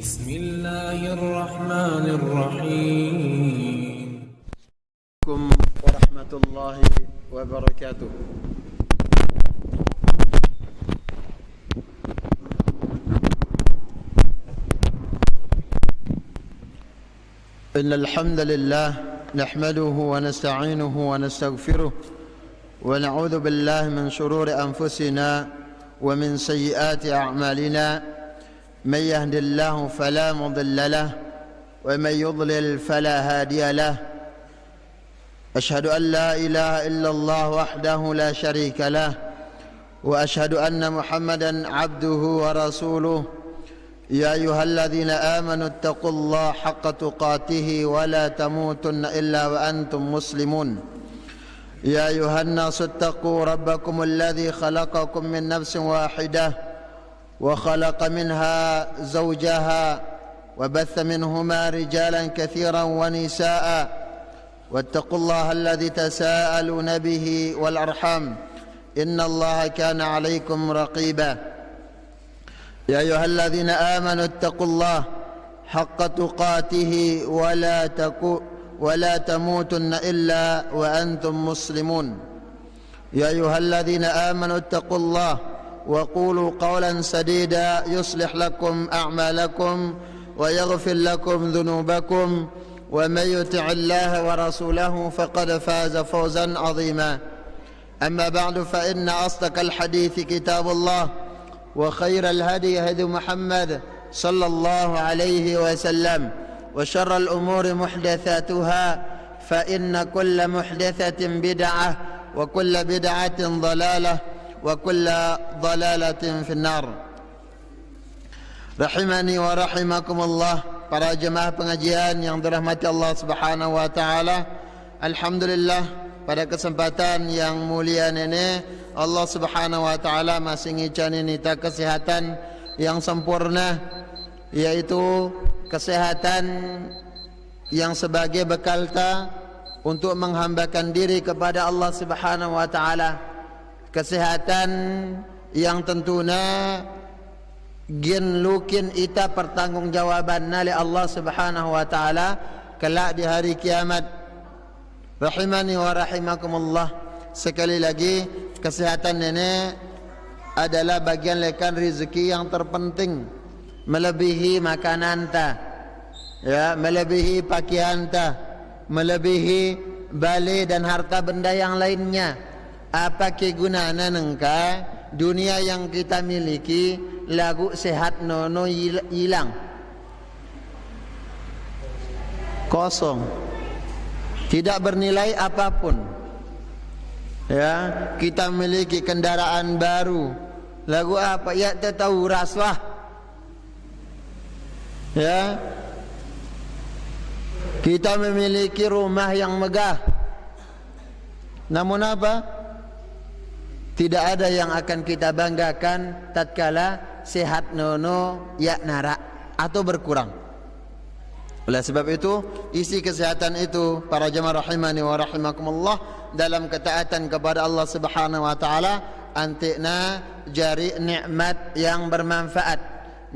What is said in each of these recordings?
بسم الله الرحمن الرحيم. ورحمة الله وبركاته. إن الحمد لله نحمده ونستعينه ونستغفره ونعوذ بالله من شرور أنفسنا ومن سيئات أعمالنا، من يهد الله فلا مضل له ومن يضلل فلا هادي له. أشهد أن لا إله إلا الله وحده لا شريك له، وأشهد أن محمدا عبده ورسوله. يا أيها الذين آمنوا اتقوا الله حق تقاته ولا تموتن إلا وأنتم مسلمون. يا أيها الناس اتقوا ربكم الذي خلقكم من نفس واحدة وخلق منها زوجها وبث منهما رجالا كثيرا ونساء، واتقوا الله الذي تساءلون به والأرحام، إن الله كان عليكم رقيبا. يا أيها الذين آمنوا اتقوا الله حق تقاته ولا تموتن إلا وأنتم مسلمون. يا أيها الذين آمنوا اتقوا الله وقولوا قولا سديدا يصلح لكم أعمالكم ويغفر لكم ذنوبكم، ومن يطع الله ورسوله فقد فاز فوزا عظيما. أما بعد، فإن أصدق الحديث كتاب الله، وخير الهدي هدي محمد صلى الله عليه وسلم، وشر الأمور محدثاتها، فإن كل محدثة بدعة وكل بدعة ضلالة وكل ضلالة في النار. Rahimani wa rahimakumullah, para jemaah pengajian yang dirahmati Allah Subhanahu wa taala. Alhamdulillah, pada kesempatan yang mulia ini Allah Subhanahu wa taala masih ngicani nita kesehatan yang sempurna, yaitu kesehatan yang sebagai bekal ta untuk menghambakan diri kepada Allah Subhanahu wa taala. Kesehatan yang tentunya gen lukin ita pertanggungjawaban oleh Allah Subhanahu wa taala kelak di hari kiamat. Rahimani wa rahimakumullah, sekali lagi kesehatan ini adalah bagian lekan rezeki yang terpenting, melebihi makanan ta, ya, melebihi pakaian ta, melebihi bale dan harta benda yang lainnya. Apa kegunaan nengka dunia yang kita miliki lagu sehat nono hilang, kosong, tidak bernilai apapun. Ya, kita memiliki kendaraan baru, lagu apa? Ya, tahu raswah. Ya, kita memiliki rumah yang megah, namun apa? Tidak ada yang akan kita banggakan tatkala sehat nono ya nara atau berkurang. Oleh sebab itu, isi kesehatan itu para jemaah rahimani wa rahimakumullah dalam ketaatan kepada Allah Subhanahu wa taala, antikna jari nikmat yang bermanfaat,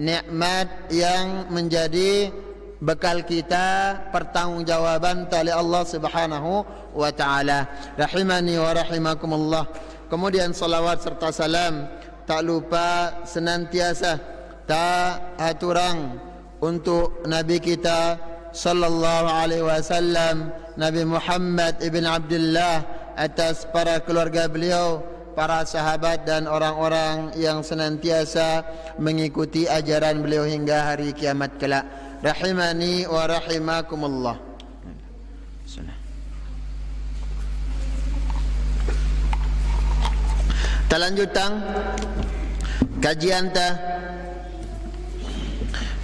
nikmat yang menjadi bekal kita pertanggungjawaban tali Allah Subhanahu wa taala. Rahimani wa rahimakumullah. Kemudian salawat serta salam tak lupa senantiasa tak aturang untuk Nabi kita sallallahu alaihi wasallam, Nabi Muhammad ibn Abdullah, atas para keluarga beliau, para sahabat dan orang-orang yang senantiasa mengikuti ajaran beliau hingga hari kiamat kelak. Rahimani wa rahimakumullah. Kita lanjutkan kajian ta,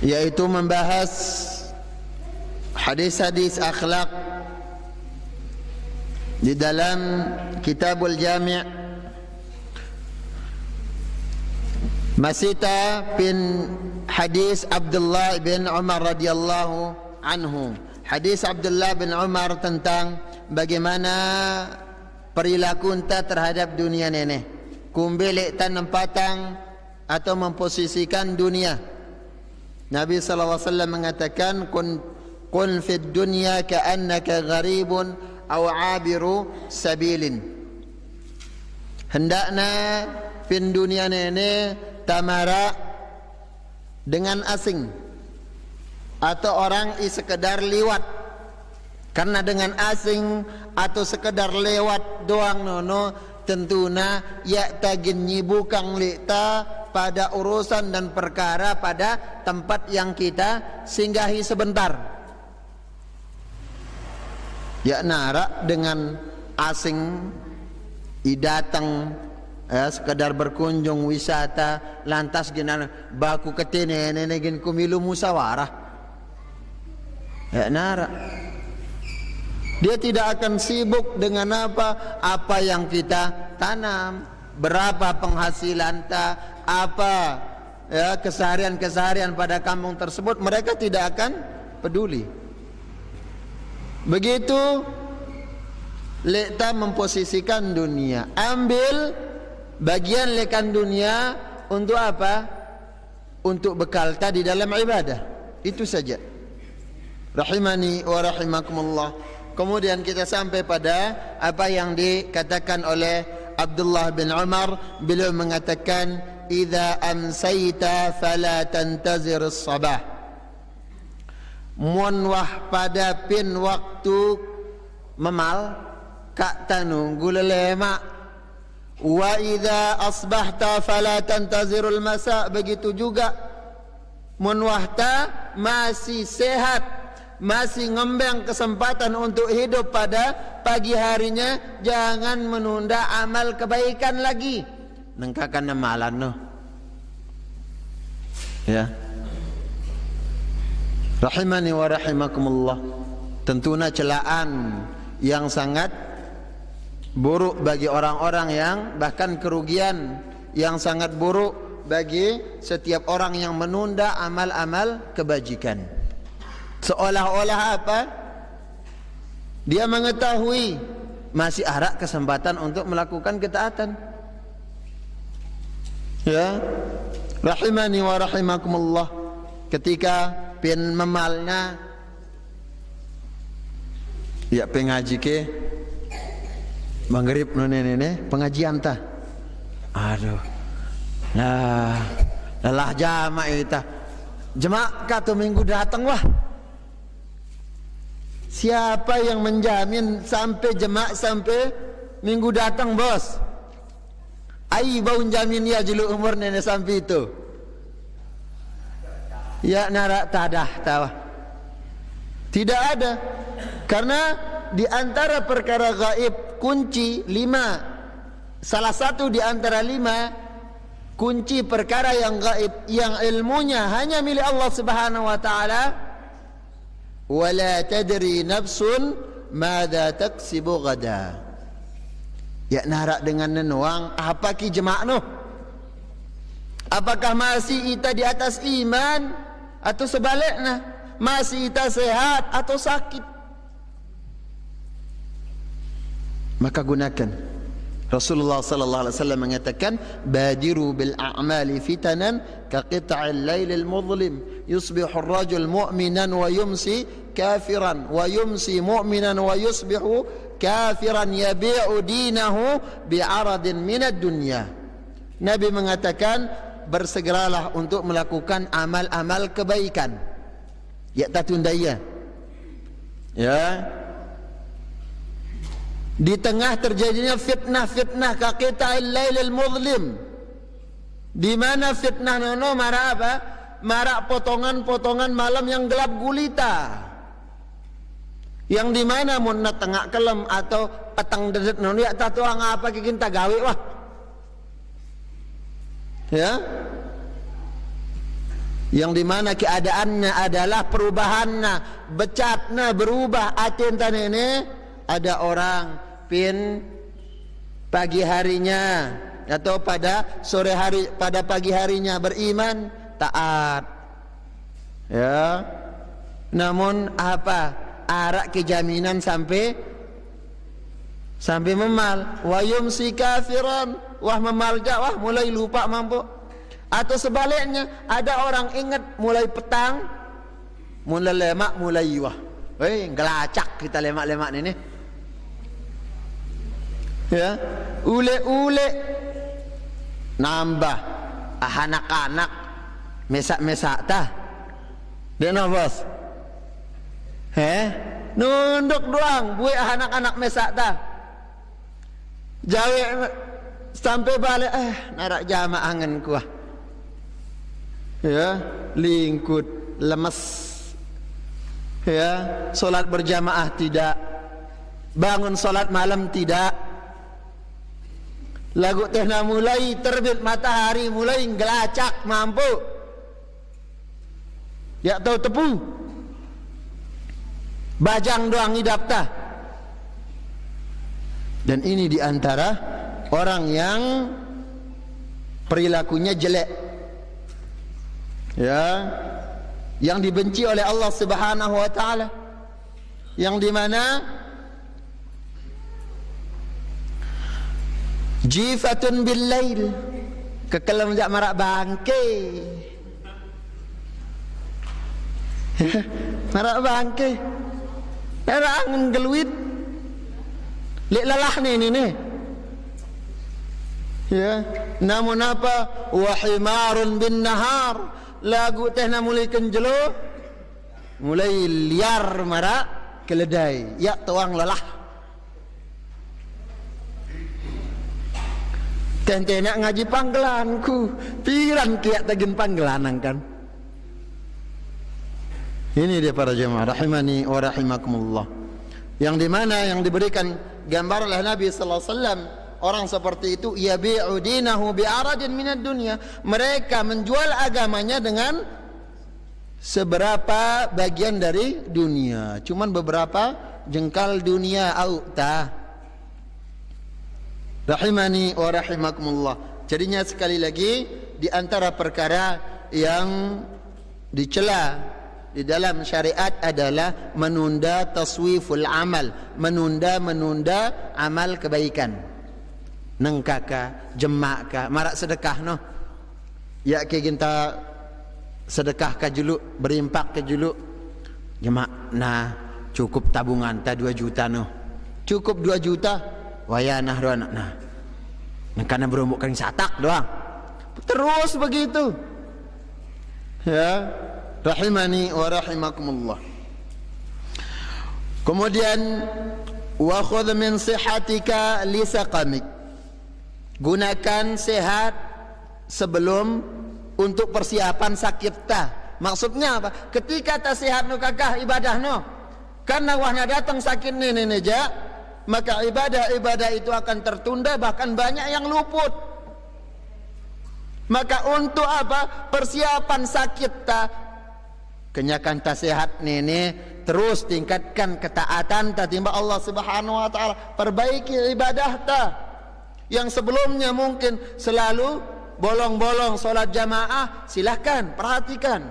yaitu membahas hadis-hadis akhlak di dalam Kitabul Jami'. Masih ta pin hadis Abdullah bin Umar radhiyallahu anhu. Hadis Abdullah bin Umar tentang bagaimana perilaku enta terhadap dunia nenek. Kumbelek tan nempatang atau memposisikan dunia Nabi sallallahu alaihi wasallam mengatakan kun fid dunya ka'annaka gharibun aw 'abiru sabilin. Hendakna pin dunia ini tamara dengan asing atau orang sekedar lewat. Karena dengan asing atau sekedar lewat doang nono tentuna ya tagin nyibukang likta pada urusan dan perkara pada tempat yang kita singgahi sebentar. Ya narak dengan asing datang sekedar berkunjung wisata lantas gina baku ketene nenegin kumilu musawarah. Ya narak. Dia tidak akan sibuk dengan apa yang kita tanam, berapa penghasilan apa ya keseharian pada kampung tersebut, mereka tidak akan peduli. Begitu lekta memposisikan dunia, ambil bagian lekan dunia untuk apa? Untuk bekal tadi dalam ibadah. Itu saja. Rahimani wa rahimakumullah. Kemudian kita sampai pada apa yang dikatakan oleh Abdullah bin Umar. Beliau mengatakan, "Idza amsayta fala tantazir as-sabah." Mun wah pada pin waktu memal kak tanunggu lelema. Wa idza asbahta fala tantazirul masa. Begitu juga mun wahta masih sehat, masih ngembang kesempatan untuk hidup pada pagi harinya, jangan menunda amal kebaikan lagi. Nengkakan nemalan no. Ya. Rahimani wa rahimakumullah. Tentunya celaan yang sangat buruk bagi orang-orang yang bahkan kerugian yang sangat buruk bagi setiap orang yang menunda amal-amal kebajikan. Seolah-olah apa? Dia mengetahui masih ada kesempatan untuk melakukan ketaatan. Ya, rahimani wa rahimakumullah. Ketika pin memalna, ya pengaji ke maghrib nene pengajian ta. Aduh, nah, lelah jamaah ita. Jemaah kata minggu datang wah. Siapa yang menjamin sampai jemaah sampai minggu datang bos? Ai bau jamin ya julu umur nenek sampai itu. Ya narak tadah tawa. Tidak ada. Karena di antara perkara gaib kunci 5. Salah satu di antara 5 kunci perkara yang gaib yang ilmunya hanya milik Allah Subhanahu wa taala. Wala tadri nafsun madza taksibu ghadan. Ya narak dengan nenuang apa ki jemaah noh? Apakah masih ita di atas iman atau sebaliknya? Masih ita sehat atau sakit? Maka gunakan. Rasulullah sallallahu alaihi wasallam mengatakan, "Badiru bil a'mali fitanan ka qita'il lailil mudlim, yusbihu ar-rajul mu'minan wa yumsi kafiran wa yumsi mu'minan wa yusbihu kafiran yabi'u dinahu bi'aradin minad dunya." Nabi mengatakan, bersegeralah untuk melakukan amal-amal kebaikan. Ya tak tunda ya. Ya. Di tengah terjadinya fitnah-fitnah kaqita'il lailil mudlim. Di mana fitnah nono marak apa? Marak potongan-potongan malam yang gelap gulita. Yang di mana mun tengah kelem atau petang dedet nono ya tatu apa kikin tagawe wah. Ya. Yang di mana keadaannya adalah perubahannya, becatnya berubah atintan ini. Ada orang pin pagi harinya atau pada sore hari pada pagi harinya beriman taat. Ya. Namun apa? Arak kejaminan sampai memal. Wa yumsi kafiran. Wah memalja, wah mulai lupa mampu. Atau sebaliknya, ada orang ingat mulai petang, mulai lemak, mulai wah, ngelacak kita lemak-lemak ini. Ya, ule-ule nambah, anak-anak mesak-mesak tah. Dia bos, nunduk doang, buat anak-anak mesak tah. Jawe sampai balik, narak jamaah angen kuah. Ya, lingkut, lemes. Ya, solat berjamaah tidak, bangun solat malam tidak. Lagu tehna mulai terbit matahari, mulai ngelacak mampu. Ya tahu tepu. Bajang doang hidap tah. Dan ini diantara orang yang perilakunya jelek. Ya, yang dibenci oleh Allah Subhanahu wa taala. Yang di mana jifatun bil lail, kekelam jak marak bangke. Marak bangke. Era angin geluit. Lek lelah ni. Ya, namun apa? Wa himarun bin nahar. Lagu tehna mulai kenjelo, mulai liar marak keledai. Ya tuang lelah. Tente nak ngaji panggelanku, piran kiat tagin panggelanan kan. Ini dia para jemaah rahimani wa rahimakumullah. Yang di mana yang diberikan gambar oleh Nabi sallallahu alaihi wasallam, orang seperti itu yabi'u dinahu bi'aradin minad dunya. Mereka menjual agamanya dengan seberapa bagian dari dunia, cuman beberapa jengkal dunia auta. Rahimani wa rahimakumullah. Jadinya sekali lagi, di antara perkara yang dicela di dalam syariat adalah menunda taswiful amal, menunda amal kebaikan. Nengkaka, jemakka, marak sedekah no. Ya ke ginta sedekah ka juluk, berimpak ke juluk. Jemak nah cukup tabungan ta 2 juta no. Cukup 2 juta. Wayanah doang nah. Karena berombok kan satak doang. Terus begitu. Ya, rahimani wa rahimakumullah. Kemudian wa khudh min sihatika li saqamik. Gunakan sehat sebelum untuk persiapan sakit ta. Maksudnya apa? Ketika ta sehat no kakah ibadah no. Karena wahna datang sakit ni ja, maka ibadah itu akan tertunda, bahkan banyak yang luput. Maka untuk apa? Persiapan sakit ta, kenyakan ta sehat ni terus tingkatkan ketaatan ta timba Allah Subhanahu wa taala. Perbaiki ibadah ta yang sebelumnya mungkin selalu bolong-bolong solat jamaah, silahkan perhatikan.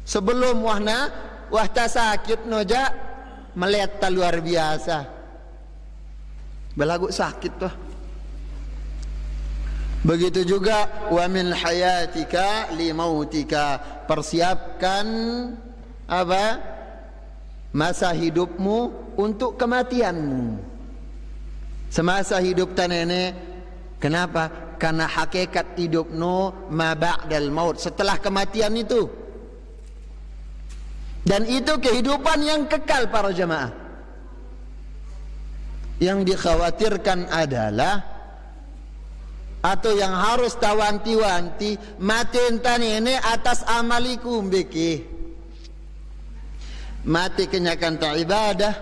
Sebelum wahta sakit noja melihat tak luar biasa, belagu sakit tuh. Begitu juga wa min hayatika li mautika, persiapkan apa? Masa hidupmu untuk kematianmu. Semasa hidup tanene, kenapa? Karena hakikat hidupmu ma ba'dal maut, setelah kematian itu. Dan itu kehidupan yang kekal para jemaah. Yang dikhawatirkan adalah, atau yang harus tawanti-wanti, mati entani ini atas amaliku mbeki. Mati kenyakan tak ibadah,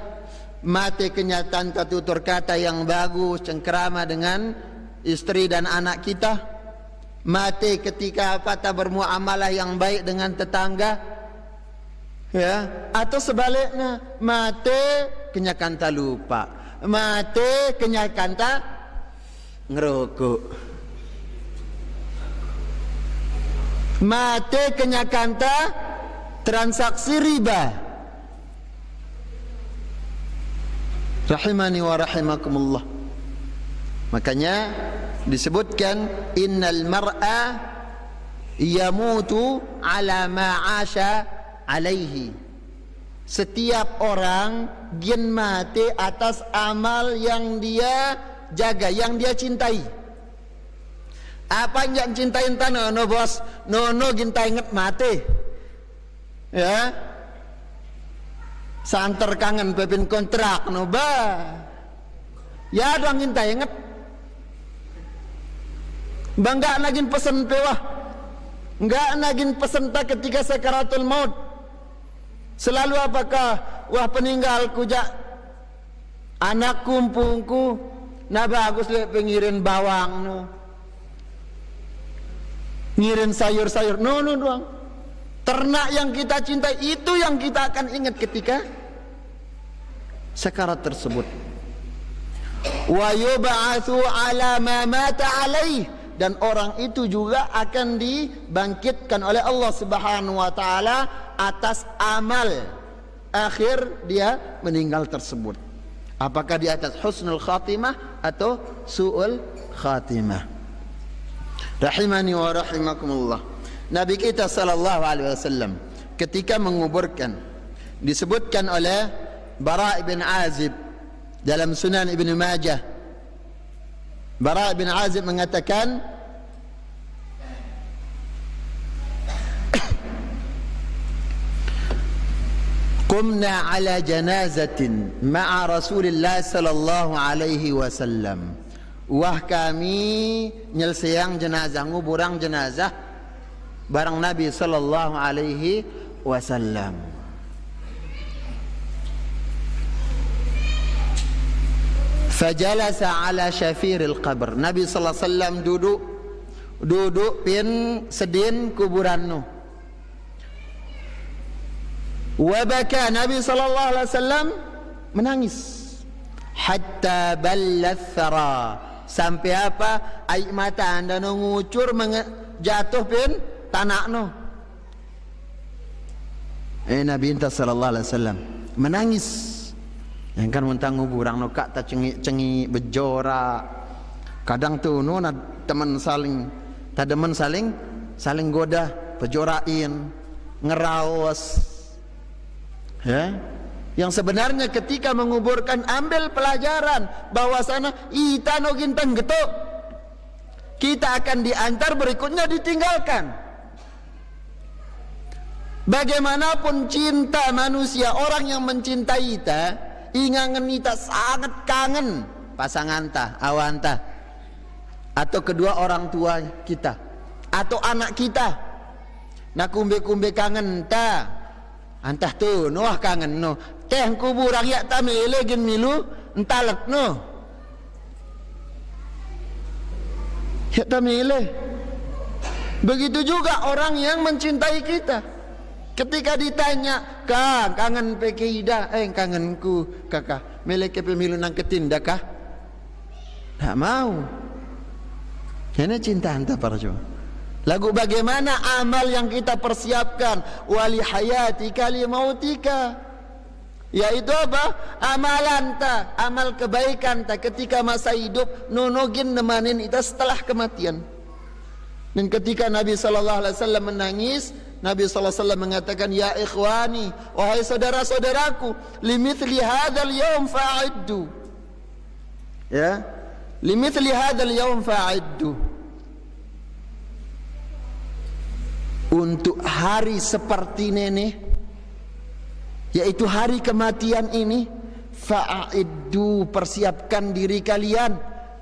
mati kenyataan tak tutur kata yang bagus, cengkerama dengan istri dan anak kita, mati ketika tak bermuamalah yang baik dengan tetangga, ya, atau sebaliknya mati kenyakan tak lupa, mati kenyakan tak ngerokok, mati kenyakan tak transaksi riba. Rahimani wa rahimakumullah. Makanya disebutkan innal mar'a yamutu ala ma 'asha alaihi. Setiap orang gen mati atas amal yang dia jaga, yang dia cintai. Apa yang cintai entah no bos, no gintai inget mati. Ya. Santer kangen pepin kontrak no ba. Ya dong gintai inget. Bangga nagin pesen pewah. Enggak nagin pesen tak ketika sakaratul maut. Selalu apakah wah peninggal kujak anak kumpungku na bagus le pengirin bawang no. Ngirin sayur-sayur no doang. Ternak yang kita cintai itu yang kita akan ingat ketika sakarat tersebut. Wa yub'atsu 'ala ma mata 'alaih, dan orang itu juga akan dibangkitkan oleh Allah Subhanahu wa taala atas amal akhir dia meninggal tersebut. Apakah di atas husnul khatimah atau su'ul khatimah. Rahimani wa rahimakumullah. Nabi kita sallallahu alaihi wasallam ketika menguburkan, disebutkan oleh Bara' bin Azib dalam Sunan Ibnu Majah. Bara' bin Azib mengatakan, qumna ala janazatin ma'a Rasulillah sallallahu alaihi wasallam. Wah kami nyelesaiang jenazah, nguburang jenazah barang Nabi sallallahu alaihi wasallam. Fajalasa ala syafiril qabr. Nabi sallallahu alaihi wasallam duduk pin sedin kuburan nu. Wa baka, Nabi sallallahu alaihi wasallam menangis hatta ballat thara, sampai apa air mata anda ngucur jatuh pin tanah no. Nabi sallallahu alaihi wasallam menangis. Yang kan mentang nguburang no kak ta cengi bejora. Kadang tu no na teman saling tademen saling goda, bejorain, ngeraos. Ya. Yang sebenarnya ketika menguburkan ambil pelajaran bahwasana ita no gintang getuk. Kita akan diantar, berikutnya ditinggalkan. Bagaimanapun cinta manusia, orang yang mencintai ita, ingangan ita sangat kangen pasangan ta, awan ta, atau kedua orang tua kita, atau anak kita. Nak kumbe kangen ta, antah tu noah kangen no. Teh kuburang ya tamile gen milu entalak no. Ya tamile. Begitu juga orang yang mencintai kita. Ketika ditanya, "Kak, kangen pekeida?" Kangenku, kakak. Meleke pemilu nang ketinda kah? Tak mau. Karena cinta anta para jemaah. Lagu bagaimana amal yang kita persiapkan, wali hayatika li mautika, yaitu apa? Amalan ta, amal kebaikan ta ketika masa hidup, nunugin nemanin kita setelah kematian. Dan ketika Nabi sallallahu alaihi wasallam menangis, Nabi sallallahu alaihi wasallam mengatakan, "Ya ikhwani, wahai saudara-saudaraku, limithli hadzal yaum fa'iddu." Ya, limithli hadzal yaum fa'iddu. Untuk hari seperti ini, yaitu hari kematian ini, fa'iddu, persiapkan diri kalian,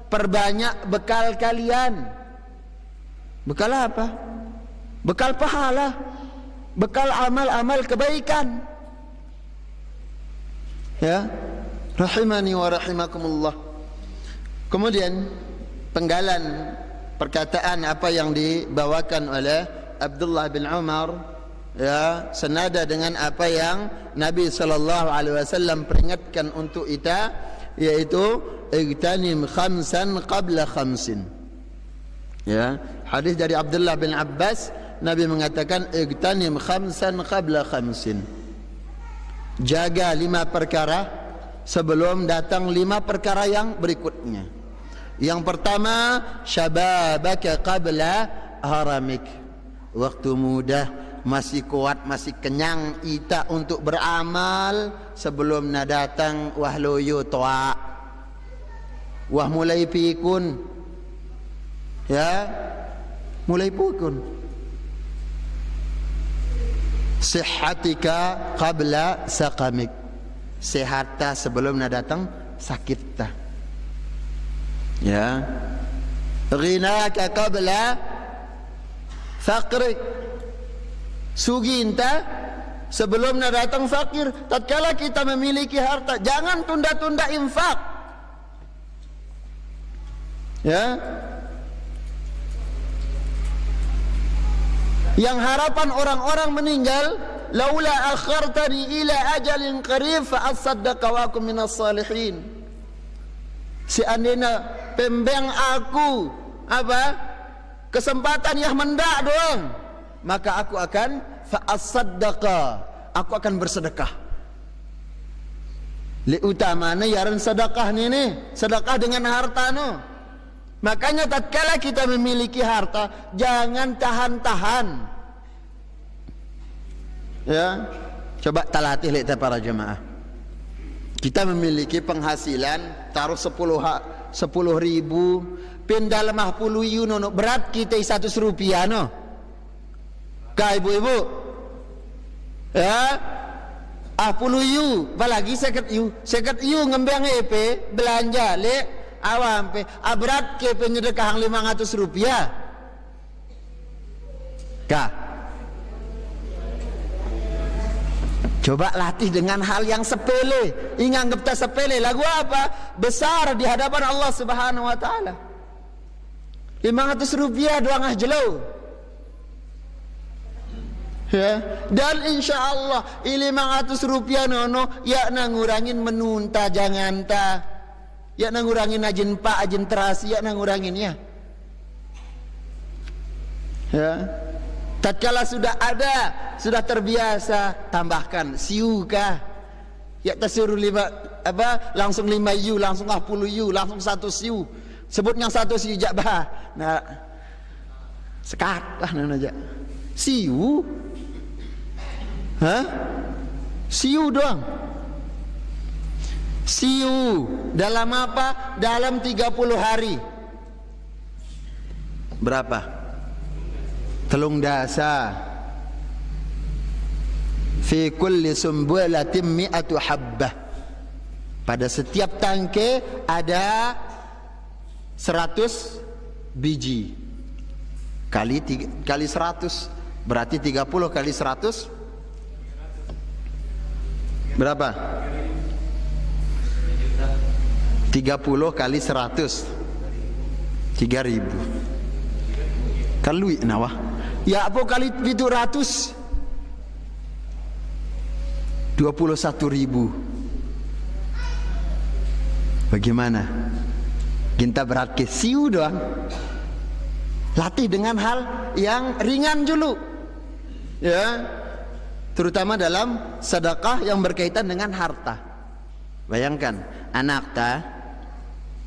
perbanyak bekal kalian. Bekal apa? Bekal pahala, bekal amal-amal kebaikan. Ya, rahimani wa rahimakumullah. Kemudian penggalan perkataan apa yang dibawakan oleh Abdullah bin Umar, ya, senada dengan apa yang Nabi sallallahu alaihi wasallam peringatkan untuk kita, yaitu igtanim khamsan qabla khamsin. Ya, hadis dari Abdullah bin Abbas, Nabi mengatakan igtanim khamsan qabla khamsin. Jaga 5 perkara sebelum datang 5 perkara yang berikutnya. Yang pertama, syababaka qabla haramik. Waktu muda, masih kuat, masih kenyang ita untuk beramal sebelum na datang wah loyo toa. Wah mulai pikun. Ya, mulai pikun. Sihatika qabla saqamik. Sehatta sebelum na datang sakit ta. Ya, ghinaka qabla faqrik. Suginta sebelum nak datang fakir. Tatkala kita memiliki harta, jangan tunda-tunda infak. Ya. Yang harapan orang-orang meninggal, laula akhartani ila ajalin qarib fa asaddaqa wa akum minas salihin. Seandainya pembeng aku kesempatan yang mendak doang, maka aku akan fa'asaddaqa, aku akan bersedekah. Li utamana yaran sedekah ni, sedekah dengan harta no. Makanya tatkala kita memiliki harta, jangan tahan-tahan. Ya, coba talatih lihat para jemaah. Kita memiliki penghasilan taruh 10.000, pindah lemah puluh yuno no, berat kita 100 rupiah no. Kak ibu-ibu, ya, 10 yu, apalagi 50 yu ngembang EP belanja le awam pe, berat ke penyedekah 500 rupiah. Kak, coba latih dengan hal yang sepele. Ingat kita sepele, lagu apa? Besar di hadapan Allah Subhanahu wa taala. 500 rupiah doang jelo. Ya, dan insya Allah 500 rupiah nono ya ngurangin menunta jangan ta. Ya ngurangin ajin pak ajin terasi ya ngurangin ya. Ya. Tatkala sudah ada, sudah terbiasa, tambahkan siuka. Ya tersuruh langsung 5 yu, langsung 10 yu, langsung 1 siu. Sebut yang 1 siu jabah. Nah, sekat lah aja. Siu. Hah? Siu doang. Siu dalam apa? Dalam 30 hari. Berapa? Telung dasa. Fi kulli sumbulatin mi'atu habbah. Pada setiap tangkai ada 100 biji. Kali 100 berarti 30 kali 100 berapa? 30 kali 100 3.000. Kalau nawah ya apa kali 700 21.000. Bagaimana? Kita berat ke siu doang. Latih dengan hal yang ringan dulu. Ya. Terutama dalam sedekah yang berkaitan dengan harta. Bayangkan anak ta,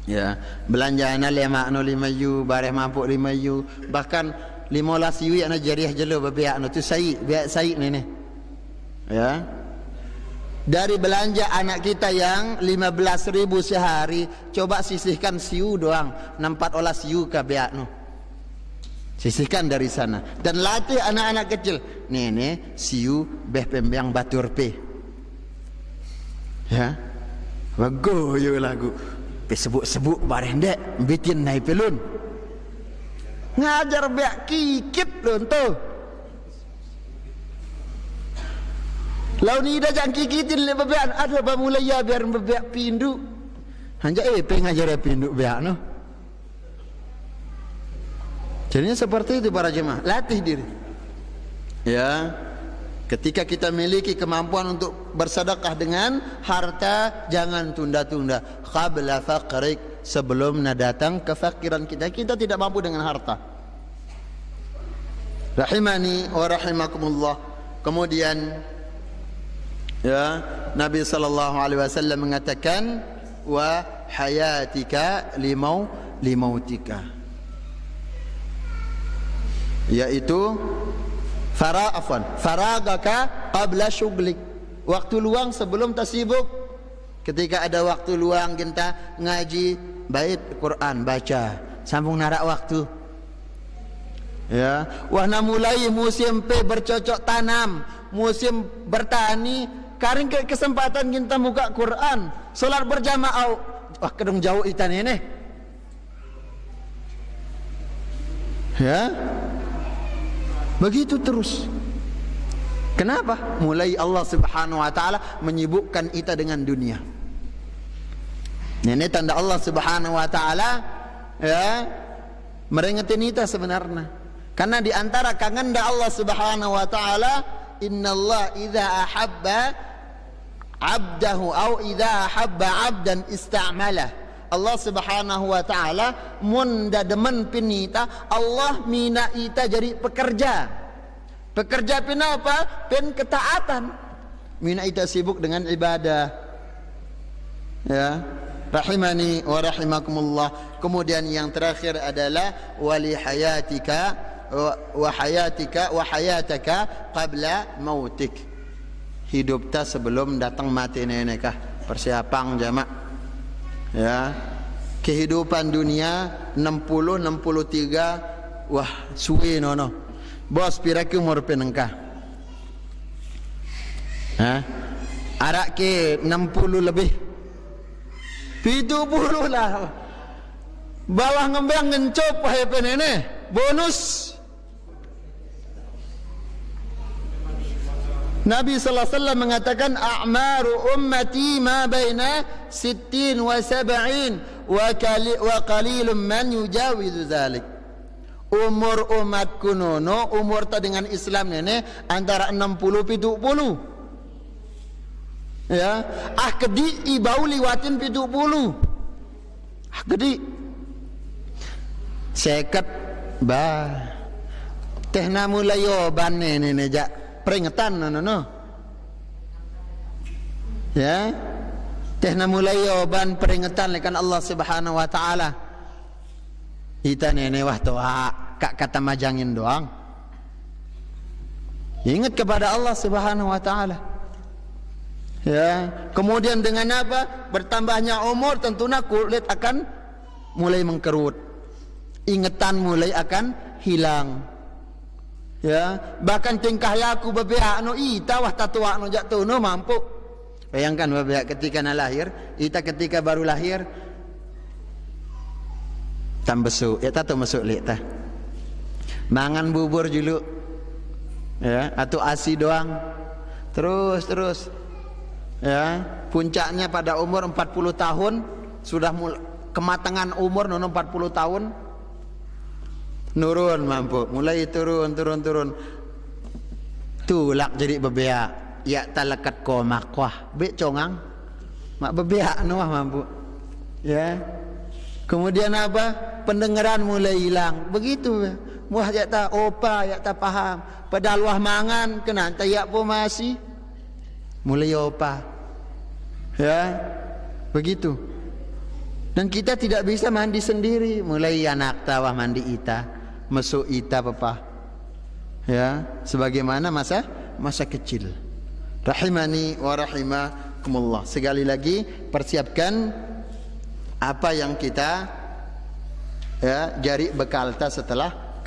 ya belanja anak 5 yu, bareh mampu 5 yu, bahkan 15 yu yang jariah jelo bebiak tu sai ni. Ya. Dari belanja anak kita yang 15.000 sehari, coba sisihkan siu doang, 14 yu ka biak no. Sisihkan dari sana dan latih anak-anak kecil. Nene siu beh pembang batur pe. Ya. Bagus yo lagu. Pe sebut-sebut bareh ndek bitin nai pelun. Ngajar biak kikit lon tu. Lau ni dah jangan kikitin le bebean ada bamulai ya biar bebeak pindu. Hanja pe ngajar pindu biak no. Jadinya seperti itu para jemaah, latih diri. Ya, ketika kita memiliki kemampuan untuk bersedekah dengan harta, jangan tunda-tunda. Qabla faqrik, sebelum datang kefakiran kita. Kita tidak mampu dengan harta. Rahimani wa rahimakumullah. Kemudian, ya, Nabi sallallahu alaihi wasallam mengatakan, wa hayatika limautika, yaitu faragaka qabla syuglik, waktu luang sebelum tasibuk. Ketika ada waktu luang kita ngaji bait Quran, baca sambung narak waktu. Ya, wahna mulai musim bercocok tanam, musim bertani, karing ke kesempatan kita buka Quran, solat berjamaah. Wah, kedung jauh itan ini. Ya, begitu terus. Kenapa? Mulai Allah Subhanahu wa taala menyibukkan kita dengan dunia. Ini tanda Allah Subhanahu wa taala ya meringetin kita sebenarnya. Karena di antara kagenda Allah Subhanahu wa taala, innallaha idza ahabba 'abdahu aw idza ahabba 'abdan istamala. Allah Subhanahu wa taala mun da demen pinita, Allah mina ita jadi pekerja. Pekerja pin apa? Pin ketaatan. Mina ita sibuk dengan ibadah. Ya, rahimani wa rahimakumullah. Kemudian yang terakhir adalah wali hayatika wa hayataka qabla mautik. Hidup ta sebelum datang mati nenekah. Persiapan jamak. Ya, kehidupan dunia 60 63, wah suwe nono. Bos piraki umur penengkah. Arak ke 60 lebih. 70 lah. Bawah ngembang ngencop wahai penene. Bonus. Nabi sallallahu alaihi wasallam mengatakan a'maru ummati ma baina 60 wa 70 wa qalilun man yujawizu dzalik. Umur umatku nono, umur ta dengan Islam nene antara 60 70. Ya, kedi ibau liwatin 70. Kedi seket bah tehna mulai oban nene ja peringatan no. Ya, tehna mulai oban peringatan lekan Allah Subhanahu wa taala. Ita nene wah toa kak kata majangin doang. Ingat kepada Allah Subhanahu wa taala. Ya, kemudian dengan apa? Bertambahnya umur tentunya kulit akan mulai mengkerut. Ingatan mulai akan hilang. Ya, bahkan tingkah laku bebeak no ita wah tatua no jatuh no mampu. Bayangkan bebeak ketika na lahir, ita ketika baru lahir tambesuk, ya tato masuk lek tah. Mangan bubur julu. Ya, atau asi doang. Terus. Ya, puncaknya pada umur 40 tahun sudah kematangan umur nono 40 tahun. Nurun mampu, mulai turun. Tulak jadi bebeak. Ya talakat komak wah, be congang. Mak bebeak no mampu. Ya. Kemudian apa? Pendengaran mulai hilang. Begitu. Muah ya tak opa, ya tak paham. Padahal wah mangan kena tayak pun masih. Mulai opa. Ya. Begitu. Dan kita tidak bisa mandi sendiri. Mulai anak tawah mandi ita, masuk ita papa. Ya, sebagaimana masa kecil. Rahimani wa rahimakumullah. Sekali lagi persiapkan apa yang kita ya jari bekal ta setelah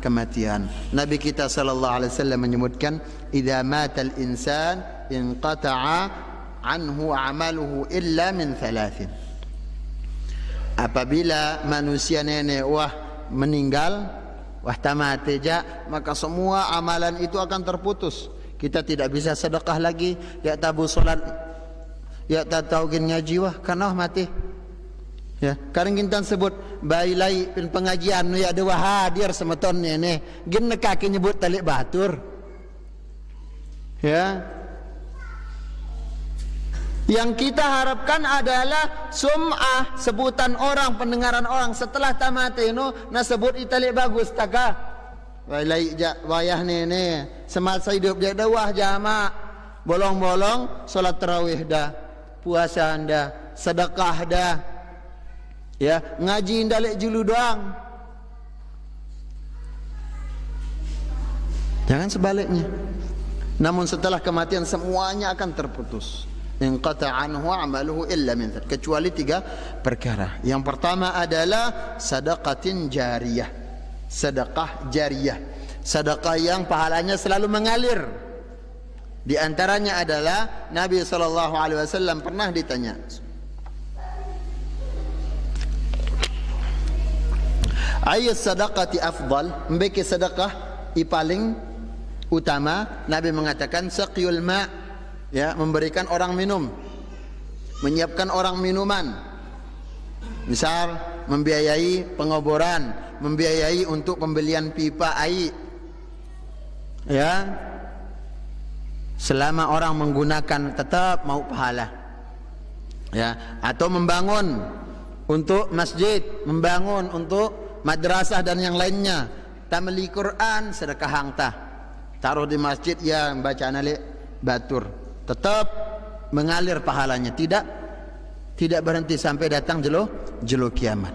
kematian. Nabi kita sallallahu alaihi wasallam menyebutkan idza matal insan inqata'a anhu amaluhu illa min thalathin. Apabila manusia nenek wah meninggal, wah tamat ja, maka semua amalan itu akan terputus. Kita tidak bisa sedekah lagi, ya tabu salat, ya tak tahu ngaji wah karena mati. Ya, karena kita sebut bailai pengajian ya ada hadir semeton nenek, gin kaki nyebut talik batur. Ya. Yang kita harapkan adalah sum'ah, sebutan orang, pendengaran orang setelah tamat itu na sebut italik bagus taka. Wailai wayah nenek semasa hidup dia dawah jama bolong-bolong salat tarawih dah, puasa dah, sedekah dah. Ya, ngaji indalek julu doang. Jangan sebaliknya. Namun setelah kematian semuanya akan terputus. Inqata anhu amaluhu illa min dzalik, kecuali 3 perkara. Yang pertama adalah sedekatin jariyah. Sedekah jariyah. Sedekah yang pahalanya selalu mengalir. Di antaranya adalah Nabi SAW pernah ditanya, ayat sedekati afdal, mbeki sedekah paling utama? Nabi mengatakan saqyul ma', ya, memberikan orang minum, menyiapkan orang minuman. Misal membiayai pengoboran, membiayai untuk pembelian pipa air, ya, selama orang menggunakan tetap mau pahala, ya. Atau membangun untuk masjid, membangun untuk madrasah dan yang lainnya. Tamli Quran sedekah hangtah, taruh di masjid, ya, baca nalik batur, tetap mengalir pahalanya, tidak berhenti sampai datang jelo kiamat.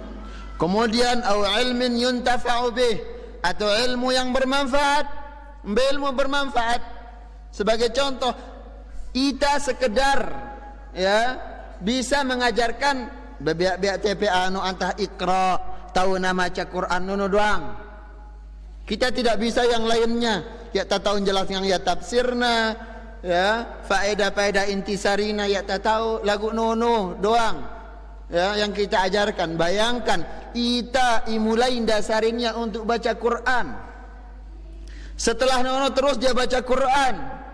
Kemudian au ilmin yuntafa'u bih, atau ilmu yang bermanfaat, ilmu bermanfaat. Sebagai contoh, kita sekedar, ya, bisa mengajarkan bebiak-biak TPA anu antah ikra, tahu nama baca Quran nuno doang. Kita tidak bisa yang lainnya. Ya, tak tahu jelas yang ya tafsirna, ya, faedah-faedah intisarina, ya tak tahu lagu nono doang, ya, yang kita ajarkan. Bayangkan kita mulai dasarinya untuk baca Quran. Setelah nono terus dia baca Quran.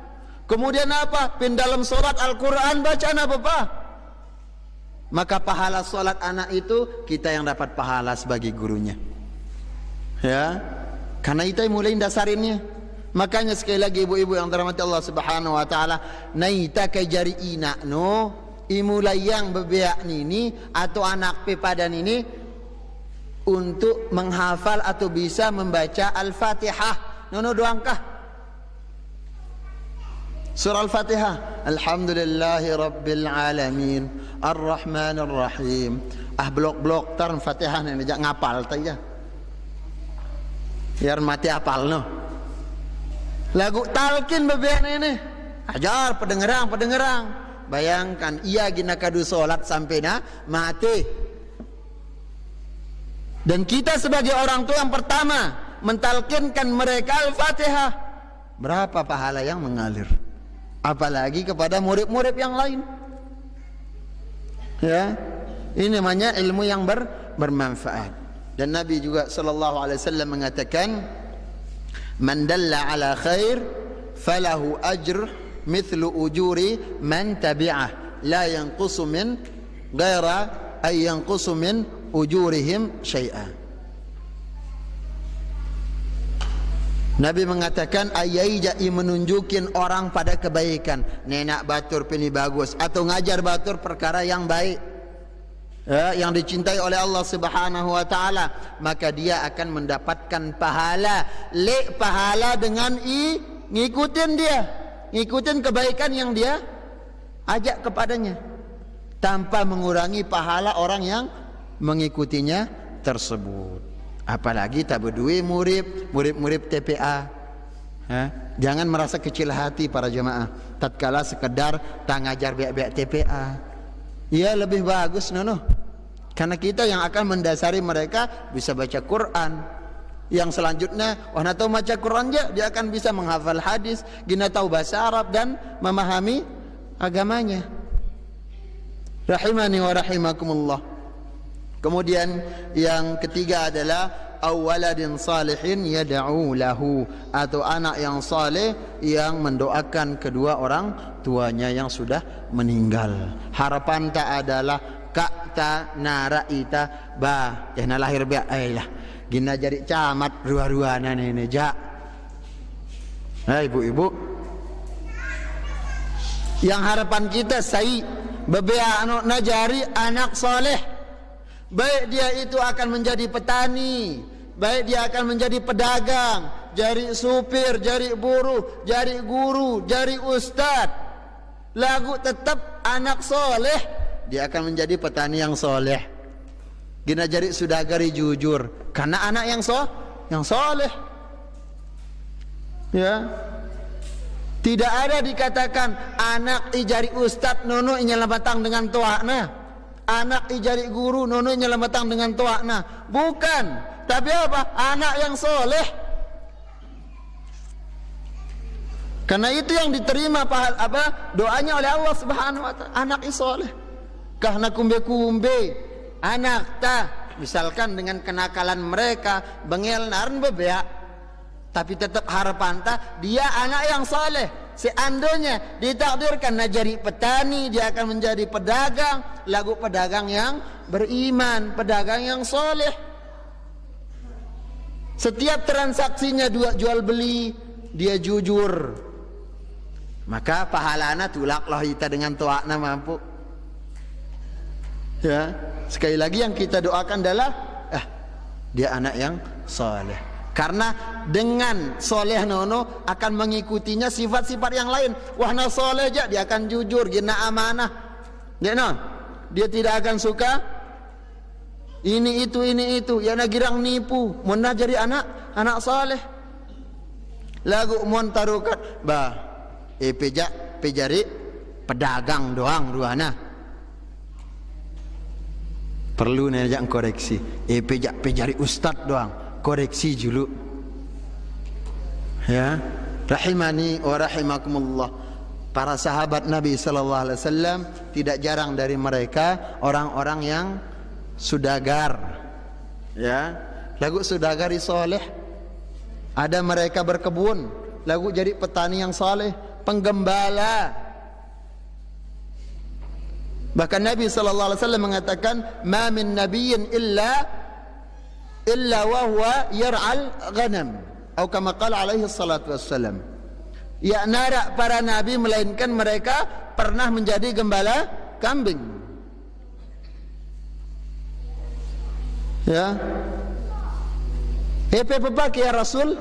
Kemudian apa? Pin dalam solat Al-Quran bacaan apa pak? Maka pahala solat anak itu kita yang dapat pahala sebagai gurunya, ya, karena kita mulai dasarinnya. Makanya sekali lagi ibu-ibu yang dirahmati Allah Subhanahu wa taala, naita ke jari inak no imulai yang bebeak nini atau anak pepadan ini untuk menghafal atau bisa membaca Al-Fatihah. Nono doangkah surah Al-Fatihah? Alhamdulillahi Rabbil Alamin Ar-Rahmanir Rahim. Blok-blok tar Fatihah ni jak ngapal tanya. Biar mati apal no. Lagu talkin bebeak ini. Ajar pendengarang. Bayangkan ia gina kadu solat sampai na mati. Dan kita sebagai orang tua yang pertama mentalkinkan mereka Al-Fatihah. Berapa pahala yang mengalir? Apalagi kepada murid-murid yang lain. Ya, ini namanya ilmu yang bermanfaat. Dan Nabi juga sallallahu alaihi wasallam mengatakan, man dalla ala khair falahu ajr mithlu ujuri man tabi'ah la yanqusu min ghaira ay yanqusu min ujurihim syai'a. Nabi mengatakan ayai jai menunjukin orang pada kebaikan, nenak batur pini bagus, atau ngajar batur perkara yang baik, ya, yang dicintai oleh Allah Subhanahu wa taala, maka dia akan mendapatkan pahala. Pahala dengan ngikutin dia, ngikutin kebaikan yang dia ajak kepadanya, tanpa mengurangi pahala orang yang mengikutinya tersebut. Apalagi tak berdua murid TPA. Jangan merasa kecil hati para jemaah tatkala sekedar tak ngajar biak-biak TPA. Ya, lebih bagus nono, karena kita yang akan mendasari mereka bisa baca Quran. Yang selanjutnya, wah tahu baca Quran dia akan bisa menghafal hadis, gina tahu bahasa Arab dan memahami agamanya. Rahimani wa rahimakumullah. Kemudian yang ketiga adalah awaladin salihin yad'u lahu, atau anak yang saleh yang mendoakan kedua orang tuanya yang sudah meninggal. Harapan tak adalah kak ta nara ita ba jana lahir be ailah gina jadi camat rua-ruana nene ja. Nah ibu-ibu, yang harapan kita sai bebea anak najari anak saleh. Baik dia itu akan menjadi petani, baik dia akan menjadi pedagang, jadi supir, jadi buruh, jadi guru, jadi ustad. Lagu tetap anak soleh, dia akan menjadi petani yang soleh. Gina jari sudagari jujur karena anak yang soleh. Ya. Tidak ada dikatakan anak ijari ustad nono nyelamatang dengan tuakna, anak ijari guru nono nyelamatang dengan tuakna. Bukan, tapi apa? Anak yang soleh. Karena itu yang diterima doanya oleh Allah Subhanahu wa taala, anak yang soleh. Karena kumbe anak misalkan dengan kenakalan mereka bengel naran bebeak, tapi tetap harapan dia anak yang saleh. Seandainya ditakdirkan nak jadi petani, dia akan menjadi pedagang, lagu pedagang yang beriman, pedagang yang saleh. Setiap transaksinya jual beli dia jujur, maka pahalana tulaklah kita dengan tuakna mampu. Ya, sekali lagi yang kita doakan adalah dia anak yang saleh. Karena dengan soleh nono akan mengikutinya sifat-sifat yang lain. Wah na soleh aja, dia akan jujur, gina amanah. Dia tidak akan suka ini itu. Ya na girang nipu. Muna jadi anak soleh. Lagu mon tarukat pejari pedagang doang ruana. Perlu nejak koreksi. Pejari ustad doang. Koreksi dulu. Ya, rahimani wa rahimakumullah. Para sahabat Nabi sallallahu alaihi wasallam tidak jarang dari mereka orang-orang yang sudagar. Ya, lagu sudagari soleh. Ada mereka berkebun, lagu jadi petani yang soleh, penggembala. Bahkan Nabi sallallahu alaihi wasallam mengatakan, "Ma min nabiyyin illa wa huwa yar'al ghanam." Atau kama qala alaihi salatu wassalam. Ya nara para nabi melainkan mereka pernah menjadi gembala kambing. Ya. Pepak ya Rasul?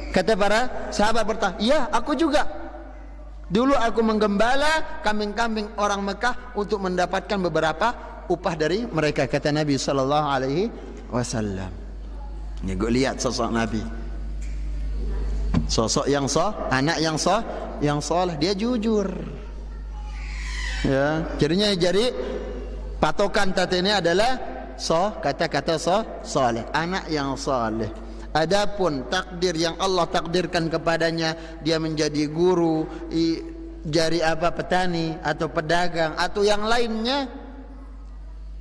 Kata para sahabat bertanya, "Ya, aku juga. Dulu aku menggembala kambing-kambing orang Mekah untuk mendapatkan beberapa upah dari mereka," kata Nabi sallallahu alaihi wasallam. Ni gue lihat sosok Nabi, sosok yang anak yang soleh, dia jujur. Ya, jadi patokan tadi ini adalah kata-kata soleh, anak yang soleh. Adapun takdir yang Allah takdirkan kepadanya, dia menjadi guru, jari petani atau pedagang atau yang lainnya,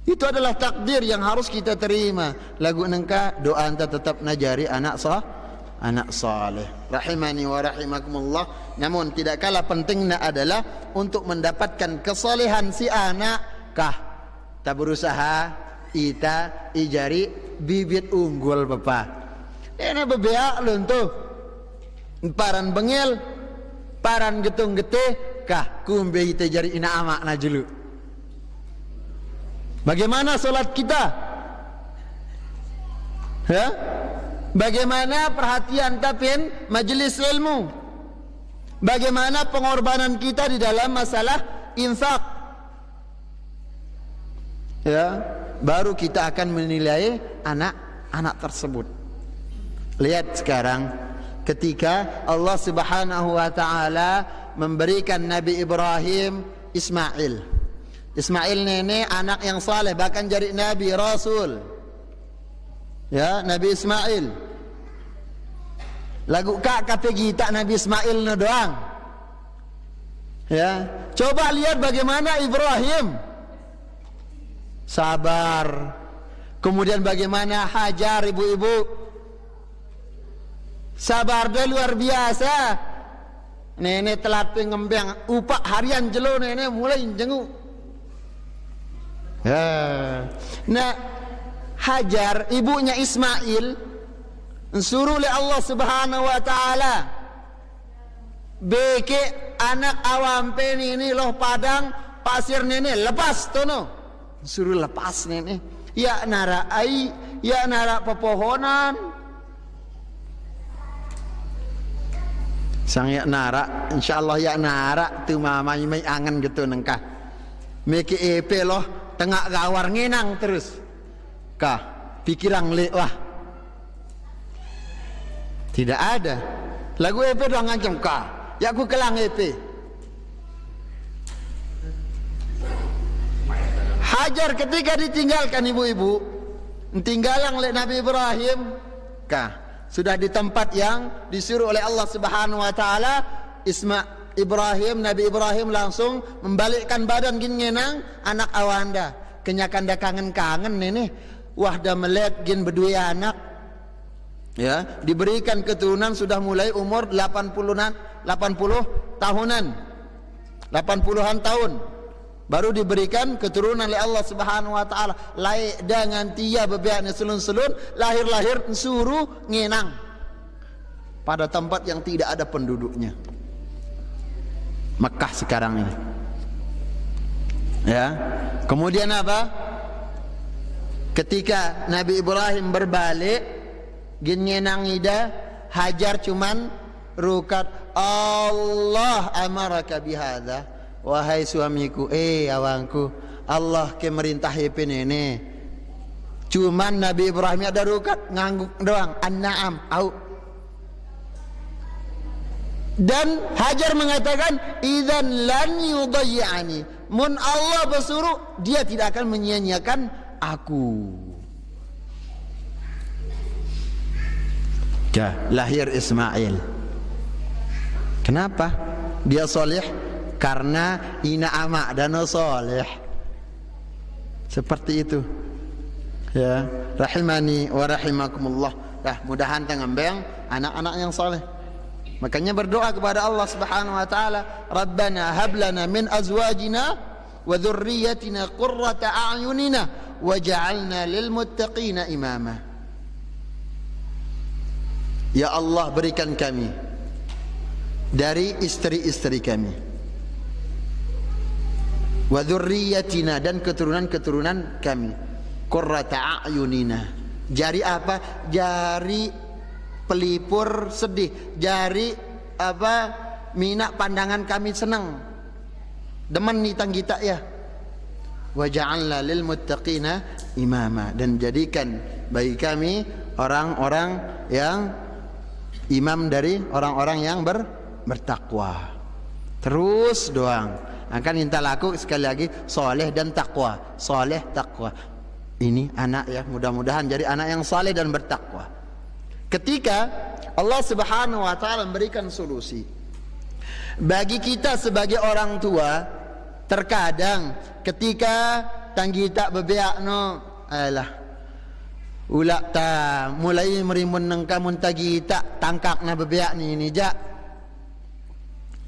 itu adalah takdir yang harus kita terima. Lagu nengka doa anta tetap najari anak saleh. Rahimani wa rahimakumullah. Namun tidak kalah pentingnya adalah untuk mendapatkan kesolehan si anak tak berusaha ita ijari bibit unggul papa. Ini bebeak luntuh paran bengel, paran getung getih kumbe ita jari ina amak na julu. Bagaimana solat kita? Ya? Bagaimana perhatian tapin majelis ilmu? Bagaimana pengorbanan kita di dalam masalah infak? Ya, baru kita akan menilai anak-anak tersebut. Lihat sekarang ketika Allah Subhanahu wa taala memberikan Nabi Ibrahim Ismail. Ismail nenek anak yang saleh, bahkan jadi nabi rasul. Ya, Nabi Ismail. Lagu kata kita Nabi Ismail no doang. Ya, coba lihat bagaimana Ibrahim sabar. Kemudian bagaimana Hajar ibu-ibu sabar dia luar biasa. Nenek telah pengembang upah harian jelo nenek mulai jenguk. Ya. Nah, Hajar ibunya Ismail suruh oleh Allah Subhanahu wa taala beke anak awam pen ini loh padang pasir nenek lepas tono, suruh lepas nenek. Ya nara ai, ya nara pepohonan. Sang ya nara, insyaallah ya nara tu mama mai angan gitu nengkah. Meke epe loh tengah gawar ngenang terus. kah pikiran lek wah tidak ada lagu EP doang ngancam kah ya aku kelang EP Hajar ketika ditinggalkan ibu-ibu tinggalan oleh Nabi Ibrahim kah sudah di tempat yang disuruh oleh Allah Subhanahu wa taala Nabi Ibrahim langsung membalikkan badan gin ngenang anak awanda kenyakan dah kangen-kangen ini wah dah melek gin berdua anak ya diberikan keturunan sudah mulai umur 80-an 80 tahunan 80-an tahun baru diberikan keturunan oleh Allah Subhanahu wa taala laik dengan tia bebeaknya selun-selun lahir-lahir suruh ngenang pada tempat yang tidak ada penduduknya Mekah sekarang ini ya kemudian apa ketika Nabi Ibrahim berbalik ngenang ida Hajar cuman rukat Allah amaraka bihadza wahai suamiku awangku Allah ke merintah penene cuman Nabi Ibrahim ada rukat ngangguk doang an-na'am au dan Hajar mengatakan idzan lan yudayyi'ani mun Allah bersuruh dia tidak akan menyia-nyiakan aku ya lahir Ismail kenapa dia soleh karena ina amak dan soleh seperti itu ya rahimani wa rahimakumullah mudahan tengembeng anak-anak yang soleh makanya berdoa kepada Allah Subhanahu wa taala Rabbana hab lana min azwajina wa dhurriyyatina qurrata a'yunina waj'alna lil muttaqina imama ya Allah berikan kami dari istri-istri kami wa dzurriyyatina dan keturunan-keturunan kami qurrata a'yunina jari apa jari pelipur sedih jari apa minak pandangan kami senang demen nitang kita ya wa ja'alna lil muttaqina imama dan jadikan bagi kami orang-orang yang imam dari orang-orang yang bertakwa terus doang akan minta laku sekali lagi soleh dan takwa soleh takwa ini anak ya mudah-mudahan jadi anak yang soleh dan bertakwa ketika Allah Subhanahu wa taala memberikan solusi bagi kita sebagai orang tua terkadang ketika tanggi tak bebeak no alah ulak ta mulai merimun nang kamun tagi tak tangkak na bebeak ni jak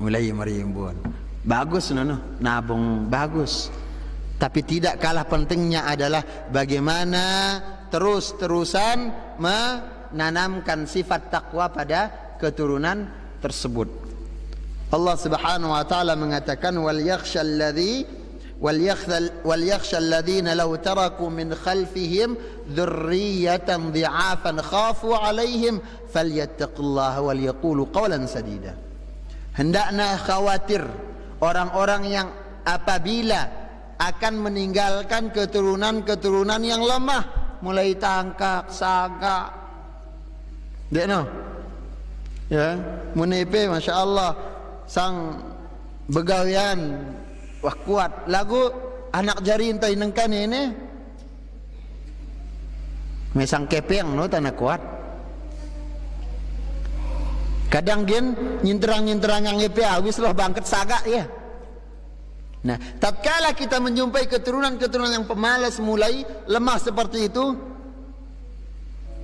mulai merimbun bagus nono nabung bagus tapi tidak kalah pentingnya adalah bagaimana terus-terusan menanamkan sifat takwa pada keturunan tersebut Allah Subhanahu wa taala mengatakan wal yakhshal ladzina law taraku min khalfihim dzurriyyatan dhi'afan khafu 'alaihim falyattaqullaha wal yaqulu qawlan sadida hendaknya khawatir orang-orang yang apabila akan meninggalkan keturunan-keturunan yang lemah mulai tangkak, sagak dekno ya munepe Masya Allah sang begawian wah kuat lagu anak jari entai nengkan ini mesang kepeng no tanah kuat kadang gen nyinterang-nyinterang yang ngepe awis loh bangket sagak ya nah tatkala kita menjumpai keturunan-keturunan yang pemalas mulai lemah seperti itu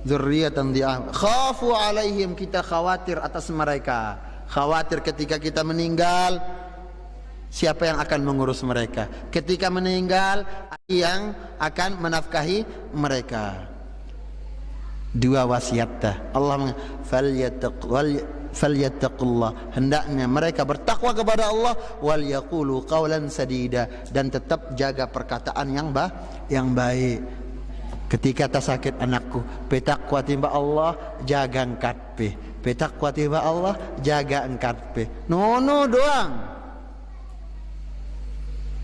dzurriyyatan dhi'af khafu alaihim kita khawatir atas mereka khawatir ketika kita meninggal siapa yang akan mengurus mereka ketika meninggal yang akan menafkahi mereka dua wasiat Allah falyattaqullah hendaknya mereka bertakwa kepada Allah wal yaqulu qawlan sadida dan tetap jaga perkataan yang baik ketika tak sakit anakku petakwa timba Allah jaga angkat petakwa timba Allah jaga angkat nono doang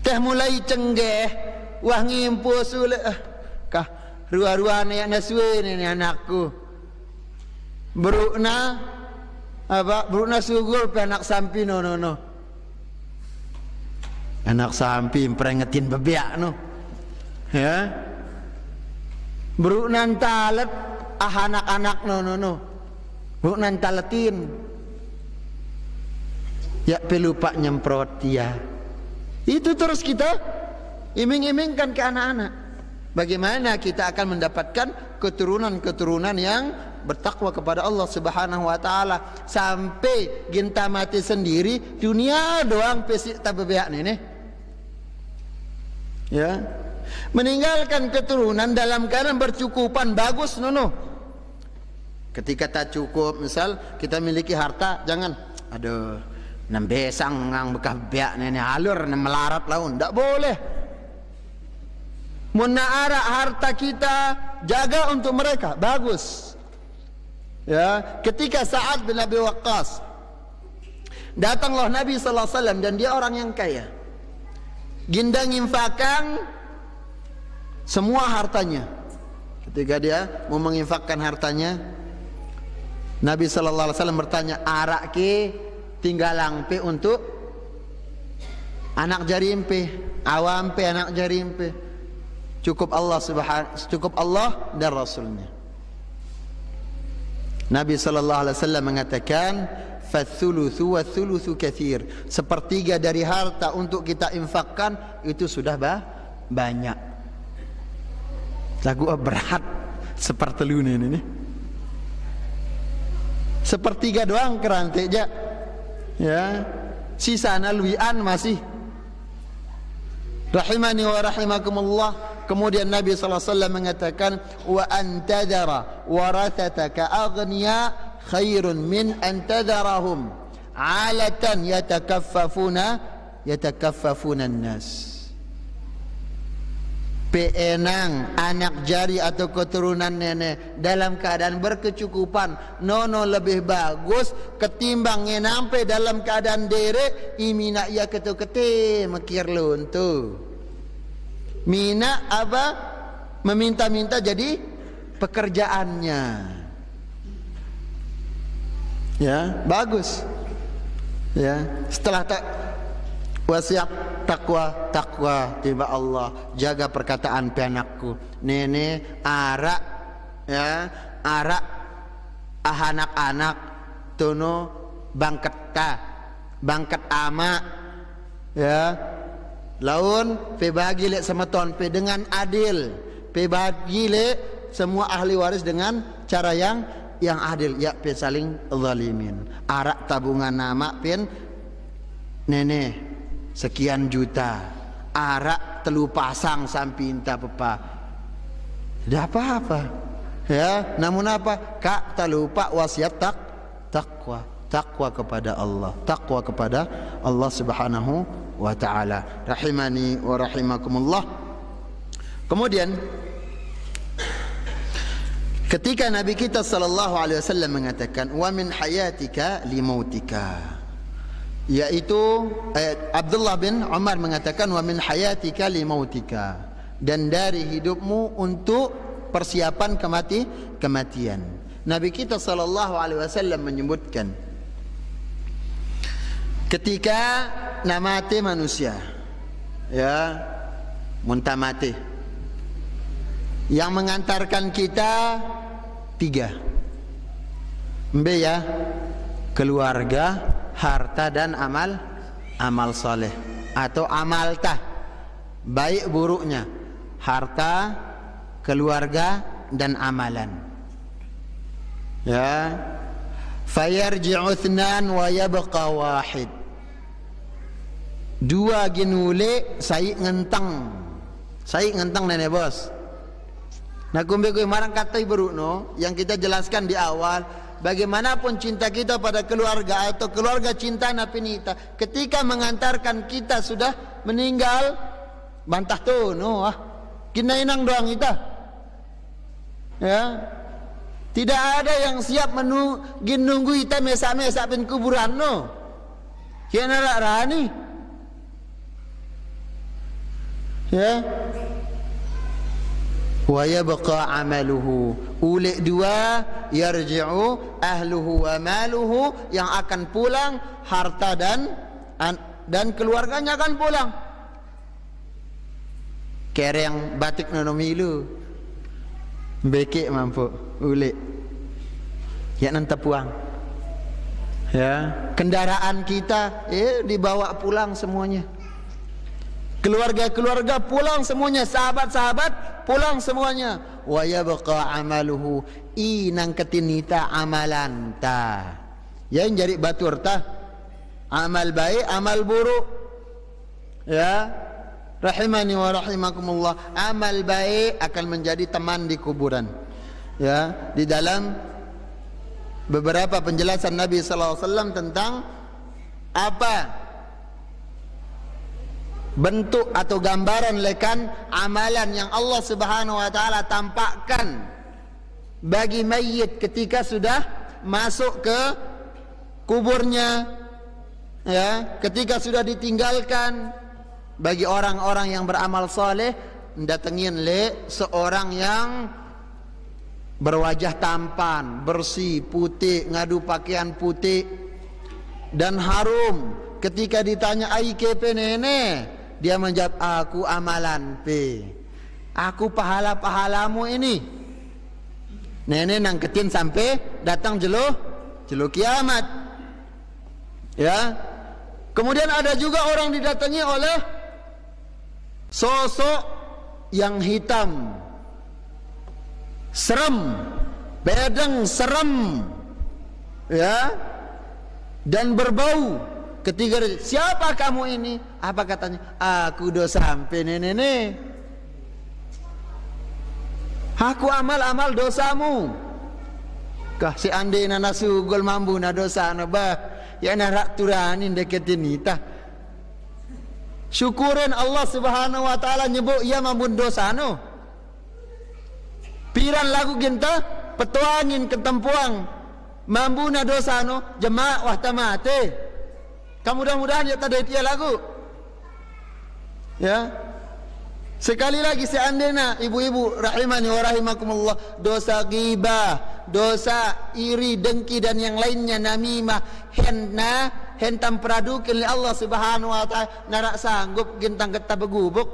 teh mulai cenggeh wah ngimpu sulit kah Rua-rua anak naswe ni anakku. Berukna sugul pe anak sampi no. Anak sampi perengetin bebiak no. Ya. Berukna talet anak-anak no. Berukna taletin. Ya pelupa nyemprot dia. Itu terus kita iming-imingkan ke anak-anak. Bagaimana kita akan mendapatkan keturunan-keturunan yang bertakwa kepada Allah Subhanahu wa taala sampai ginta mati sendiri dunia doang pesik tabebeak ni. Ya. Meninggalkan keturunan dalam keadaan bercukupan bagus no. Ketika tak cukup, misal kita miliki harta, jangan aduh nambesang ngang bekas beak ni alur melarat laun, tak boleh. Munaarak harta kita jaga untuk mereka, bagus. Ya, ketika Sa'ad bin Abi Waqqas datanglah Nabi sallallahu alaihi wasallam dan dia orang yang kaya. Gindang infakkan semua hartanya. Ketika dia mau menginfakkan hartanya, Nabi sallallahu alaihi wasallam bertanya, "Arak ke tinggalang pe untuk anak jarimpe, awam pe anak jarimpe. Cukup Allah dan Rasulnya." Nabi sallallahu alaihi wasallam mengatakan, "Fathuluthu wa thuluthu katsir." Sepertiga dari harta untuk kita infakkan itu sudah banyak. Lagu berat sepertelu ini. Sepertiga doang kerante aja. Ya. Sisana luian masih. Rahimani wa rahimakumullah. Kemudian Nabi sallallahu alaihi wasallam mengatakan, "Wa antadara warathataka aghniya khairun min antadarahum 'alatan yatakaffafuna an-nas." Peenang anak jari atau keturunan nenek dalam keadaan berkecukupan nono lebih bagus ketimbang ngenampe dalam keadaan derek imina ia ketu-kete mekir luntu. Mina apa? Meminta-minta jadi pekerjaannya. Ya, bagus. Ya, setelah wasiat takwa tiba Allah, jaga perkataan pianakku. Nenek arak ya, arak anak-anak tono bangket ama ya. Laun pe bagi lek sama ton pe dengan adil, pe bagi lek semua ahli waris dengan cara yang adil, ya pe saling zalimin. Arak tabungan nama pen nenek sekian juta, arak telu pasang sampinta pepa. Tidak apa-apa. Ya, namun apa? Kak tak lupa wasiat takwa kepada Allah, takwa kepada Allah Subhanahu wa taala. Rahimani wa rahimakumullah. Kemudian ketika Nabi kita sallallahu alaihi wasallam mengatakan wa min hayatika li mautika, yaitu Abdullah bin Umar mengatakan wa min hayatika li mautika, dan dari hidupmu untuk persiapan kematian. Nabi kita sallallahu alaihi wasallam menyebutkan ketika mati manusia, ya, muntah mati, yang mengantarkan kita 3, ya, keluarga, harta dan amal soleh atau amal tah, baik buruknya, harta, keluarga dan amalan. Ya, fayarji'u ithnan wa yabqa wahid. 2 ginule sai ngentang nenek bos. Nah kumbe marang katai berukno yang kita jelaskan di awal, bagaimanapun cinta kita pada keluarga atau keluarga cinta napinita, ketika mengantarkan kita sudah meninggal, bantah tu no kinainang doang kita. Ya. Tidak ada yang siap nunggu kita mesa-mesa pin kuburan no. Kiana rani. Ya. wa yabqa amaluhu. Ulik dua, yarji'u ahluhu wa maluhu, yang akan pulang harta dan keluarganya akan pulang. Kereng batik nono milu bekik mampu ulik ya nanti puang. Ya, kendaraan kita dibawa pulang semuanya. Keluarga-keluarga pulang semuanya, sahabat-sahabat pulang semuanya. Wa yabqa amaluhu, inang ketinita amalan ta. Ya, yang jadi batur ta. Amal baik, amal buruk. Ya, rahimani wa rahimakumullah. Amal baik akan menjadi teman di kuburan. Ya, di dalam beberapa penjelasan Nabi sallallahu alaihi wasallam tentang apa bentuk atau gambaran lekan amalan yang Allah Subhanahu wa taala tampakkan bagi mayit ketika sudah masuk ke kuburnya, ya, ketika sudah ditinggalkan. Bagi orang-orang yang beramal saleh, datengin seorang yang berwajah tampan, bersih, putih, ngadu pakaian putih dan harum. Ketika ditanya ai kepe nenek, dia menjawab, aku amalan P, aku pahala-pahalamu ini. Nenek nangketin sampai datang jelo kiamat. Ya. Kemudian ada juga orang didatangi oleh sosok yang hitam, serem, bedeng serem, ya, dan berbau. Ketika siapa kamu ini? Apa katanya? Aku dosa sampai nenek. Aku amal-amal dosamu. Kah si ande na nasugol mambu na dosa na ba? Ya na turanin deketin ita. Syukurin Allah Subhanahu wa taala nyebut ia mambun dosa no. Piran lagu ginta petuangin ketempuang mambu na dosa no jemaah wah tamate. Mudah-mudahan ya tadi dia lagu. Ya. Sekali lagi seandainya ibu-ibu rahimani wa rahimakumullah, dosa ghibah, dosa iri, dengki dan yang lainnya, namimah, hentam peradukin li Allah Subhanahu wa taala, narak sanggup gintang geta begubuk.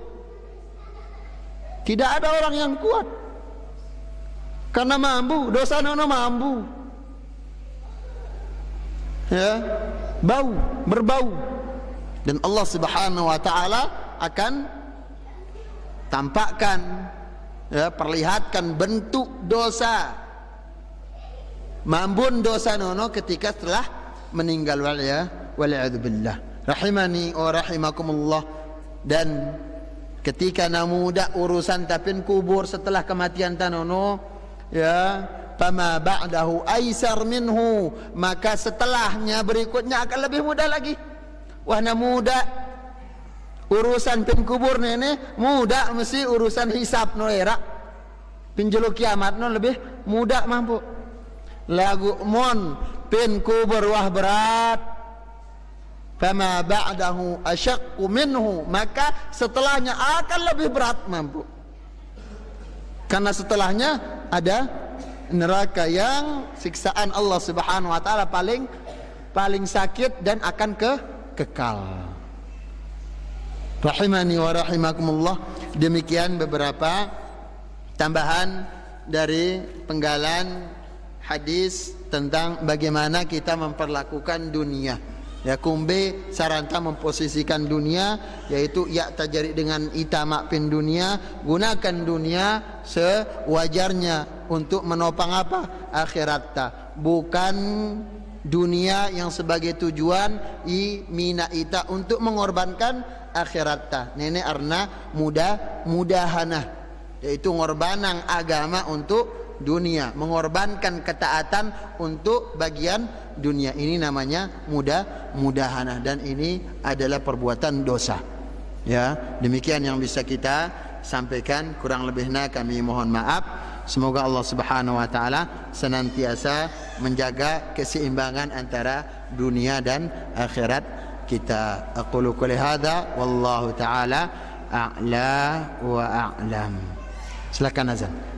Tidak ada orang yang kuat. Karena mampu, dosa nono mampu. Ya, berbau, dan Allah Subhanahu wa taala akan tampakkan, ya, perlihatkan bentuk dosa mambun dosa nono ketika setelah meninggal, waliyadzubillah. Rahimani wa rahimakumullah. Dan ketika namuda urusan tapin kubur setelah kematian tanono, ya, fama ba'dahu aisar minhu, maka setelahnya berikutnya akan lebih mudah lagi. Wah, mudah urusan pin kubur nenek mudah, mesti urusan hisab no era pinjulu kiamat no lebih mudah mampu. Lagu mon pin kubur wah berat, fama ba'dahu asyaqqu minhu, maka setelahnya akan lebih berat mampu. Karena setelahnya ada neraka yang siksaan Allah Subhanahu wa taala paling sakit dan akan kekal. Rahimani wa rahimakumullah. Demikian beberapa tambahan dari penggalan hadis tentang bagaimana kita memperlakukan dunia. Ya, kumbe saranta memposisikan dunia, yaitu ya tajari dengan itamak pin dunia, gunakan dunia sewajarnya untuk menopang apa? Akhiratta. Bukan dunia yang sebagai tujuan mina ita untuk mengorbankan akhiratta. Nenek arna mudahana, yaitu ngorbanang agama untuk dunia, mengorbankan ketaatan untuk bagian dunia. Ini namanya mudahana, dan ini adalah perbuatan dosa. Ya, demikian yang bisa kita sampaikan, kurang lebihnya kami mohon maaf. Semoga Allah Subhanahu wa taala senantiasa menjaga keseimbangan antara dunia dan akhirat kita. Aqulu qouli hadza wallahu taala a'la wa a'lam. Silakan azan.